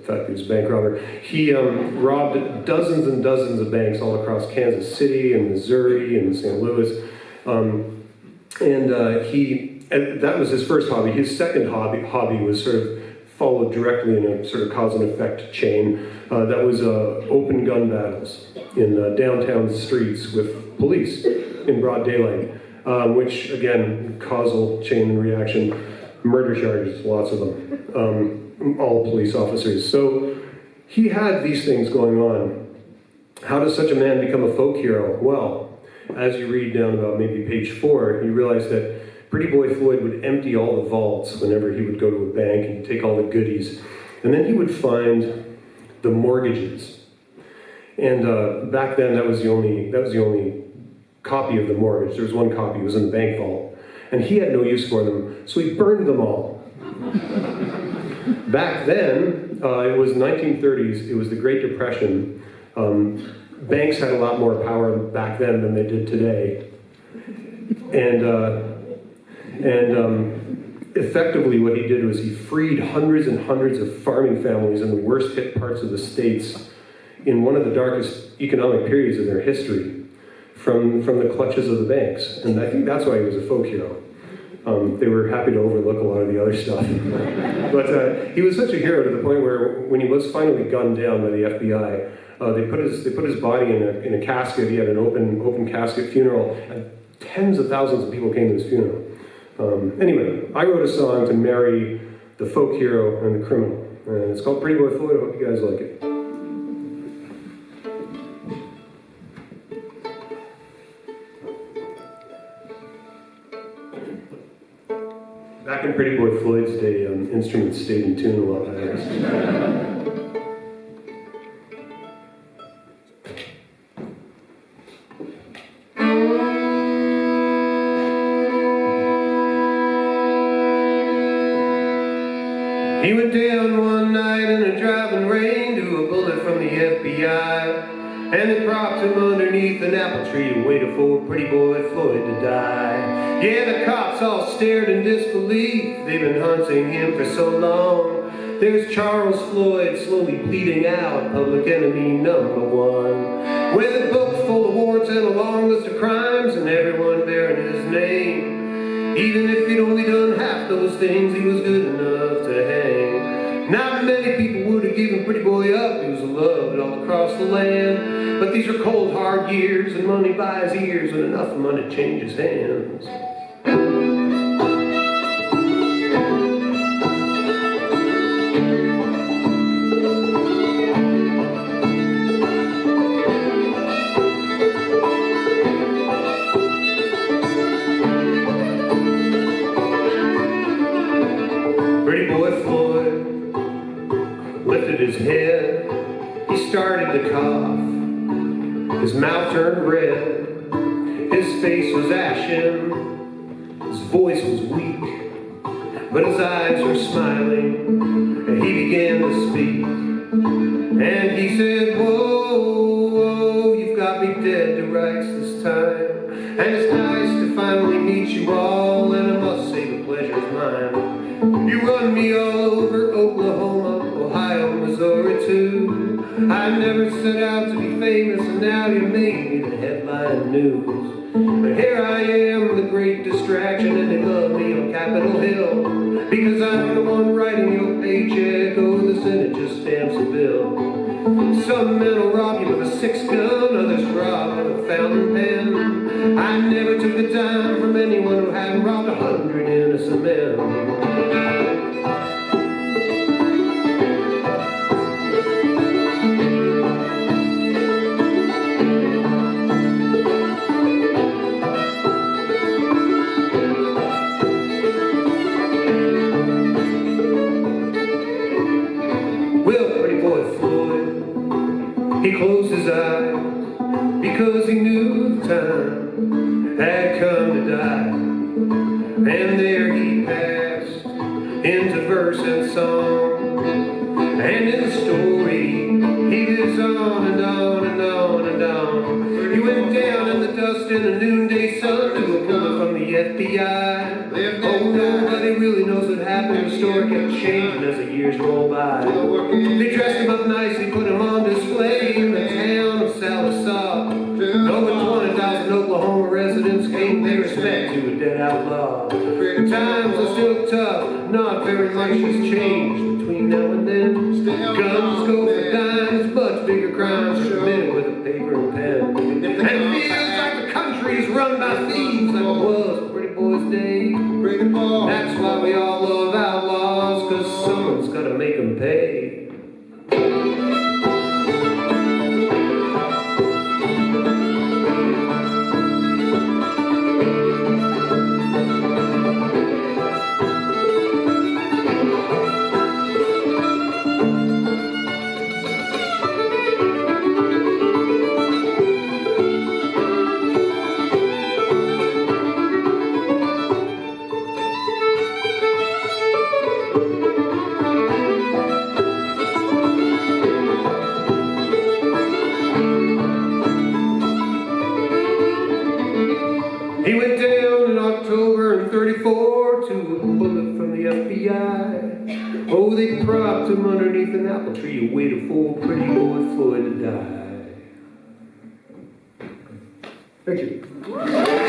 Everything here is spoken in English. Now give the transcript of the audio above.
fact he was a bank robber. He robbed dozens and dozens of banks all across Kansas City and Missouri and St. Louis. And that was his first hobby. His second hobby was sort of followed directly in a sort of cause and effect chain. That was open gun battles in downtown streets with police in broad daylight, which again, causal chain and reaction, murder charges, lots of them, all police officers. So he had these things going on. How does such a man become a folk hero? Well, as you read down about maybe page 4, you realize that Pretty Boy Floyd would empty all the vaults whenever he would go to a bank and take all the goodies. And then he would find the mortgages. And back then, that was the only copy of the mortgage. There was one copy, it was in the bank vault. And he had no use for them, so he burned them all. Back then, it was 1930s, it was the Great Depression. Banks had a lot more power back then than they did today. And effectively what he did was he freed hundreds and hundreds of farming families in the worst hit parts of the states in one of the darkest economic periods of their history from the clutches of the banks. And I think that's why he was a folk hero. They were happy to overlook a lot of the other stuff. But he was such a hero to the point where when he was finally gunned down by the FBI, they put his body in a casket. He had an open casket funeral, and tens of thousands of people came to his funeral. Anyway, I wrote a song to marry the folk hero and the criminal, and it's called Pretty Boy Floyd. I hope you guys like it. Back in Pretty Boy Floyd's day, instruments stayed in tune a lot better. He went down one night in a driving rain to a bullet from the FBI, and they propped him underneath an apple tree and waited for Pretty Boy Floyd to die. Yeah, the cops all stared in disbelief. They've been hunting him for so long. There's Charles Floyd slowly bleeding out, public enemy #1, with a book full of warrants and a long list of crimes, and everyone bearing his name. Even if he'd only done half those things, he was good enough to hang. Not many people would have given Pretty Boy up. He was loved all across the land. But these are cold, hard years, and money buys ears when enough money changes hands. Pretty Boy Floyd lifted his head, he started to cough, his mouth turned red, his face was ashen, his voice was weak, but his eyes were smiling, and he began to speak, and he said, whoa, whoa, you've got me dead to rights this time, and it's nice to finally meet you all, and I must say the pleasure's mine. You run me all over Oklahoma, Ohio, Missouri too. I never set out to be famous, and now you made me the headline news. But here I am, the great distraction, and they love me on Capitol Hill, because I'm the one writing your paycheck. Oh, the Senate just stamps a bill. Some men will rob you with a 6-gun, others rob with a fountain pen. I never took a dime from anyone who hadn't robbed 100 innocent men. He closed his eyes because he knew the time had come to die. And there he passed into verse and song. And in the story he lives on and on and on and on. He went down in the dust in the noonday sun to a bullet from the FBI. Oh, nobody really knows what happened. The story kept changing as the years rolled by. They wanted outlaw. Times are still tough, not very much has changed between now and then. Guns go for dimes, much bigger crimes are committed with a paper and pen. And it feels like the country's run by thieves like it was a pretty boy's day. That's why we all love outlaws, cause someone's gotta make them pay. He went down in October in '34 to a bullet from the FBI. Oh, they propped him underneath an apple tree, waited for pretty boy Floyd to die. Thank you.